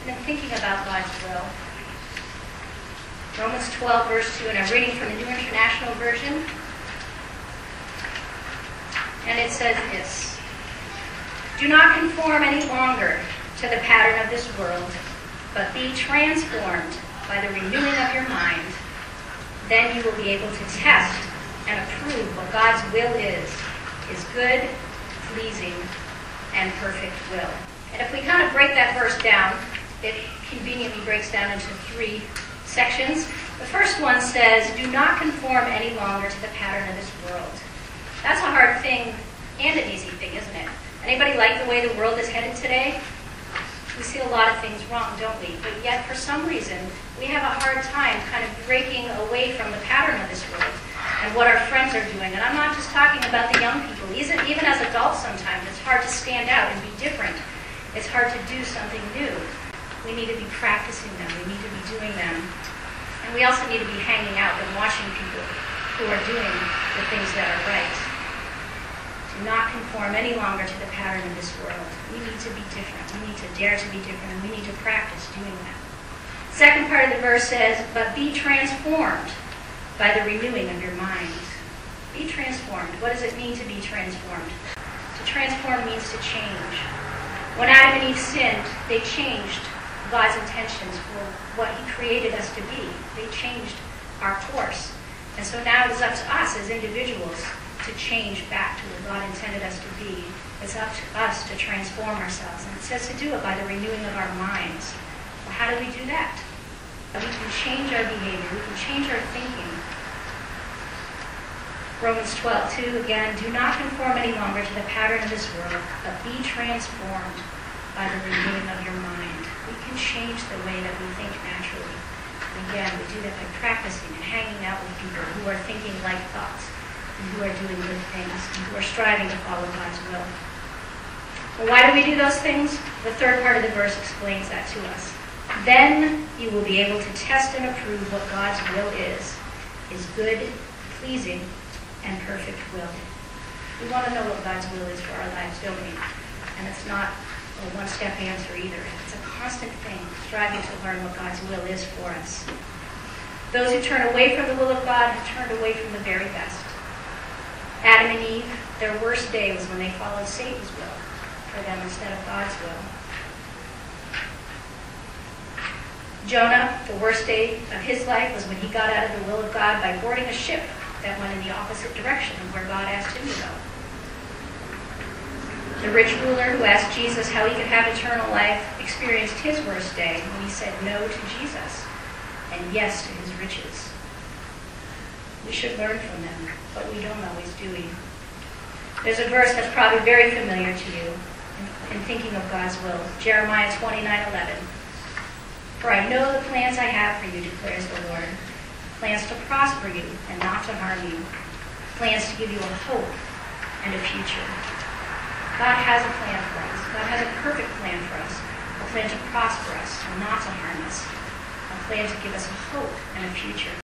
been thinking about God's will. Romans 12, verse 2, and I'm reading from the New International Version. And it says this: "Do not conform any longer to the pattern of this world, but be transformed by the renewing of your mind. Then you will be able to test and approve what God's will is, his good, pleasing, and perfect will." And if we kind of break that verse down, it conveniently breaks down into 3 sections. The first one says, do not conform any longer to the pattern of this world. That's a hard thing and an easy thing, isn't it? Anybody like the way the world is headed today? We see a lot of things wrong, don't we? But yet, for some reason, we have a hard time kind of breaking away from the pattern of this world and what our friends are doing. And I'm not just talking about the young people. Even as adults sometimes, it's hard to stand out and be different. It's hard to do something new. We need to be practicing them. We need to be doing them. And we also need to be hanging out and watching people who are doing the things that are right. Do not conform any longer to the pattern of this world. We need to be different. We need to dare to be different, and we need to practice doing that. Second part of the verse says, but be transformed by the renewing of your mind. Be transformed. What does it mean to be transformed? To transform means to change. When Adam and Eve sinned, they changed God's intentions for what he created us to be. They changed our course. And so now it is up to us as individuals to change back to what God intended us to be. It's up to us to transform ourselves. And it says to do it by the renewing of our minds. Well, how do we do that? We can change our behavior. We can change our thinking. Romans 12:2, again, do not conform any longer to the pattern of this world, but be transformed by the renewing of your mind. We can change the way that we think naturally. And again, we do that by practicing and hanging out with people who are thinking like thoughts, and who are doing good things, and who are striving to follow God's will. Well, why do we do those things? The third part of the verse explains that to us. Then you will be able to test and approve what God's will is, his good, pleasing, and perfect will. We want to know what God's will is for our lives, don't we? And it's not a one-step answer either. It's a constant thing, striving to learn what God's will is for us. Those who turn away from the will of God have turned away from the very best. Adam and Eve, their worst day was when they followed Satan's will for them instead of God's will. Jonah, the worst day of his life was when he got out of the will of God by boarding a ship that went in the opposite direction of where God asked him to go. The rich ruler who asked Jesus how he could have eternal life experienced his worst day when he said no to Jesus and yes to his riches. We should learn from them, but we don't always, do we? There's a verse that's probably very familiar to you in thinking of God's will. Jeremiah 29:11. For I know the plans I have for you, declares the Lord. Plans to prosper you and not to harm you. Plans to give you a hope and a future. God has a plan for us. God has a perfect plan for us. A plan to prosper us and not to harm us. A plan to give us a hope and a future.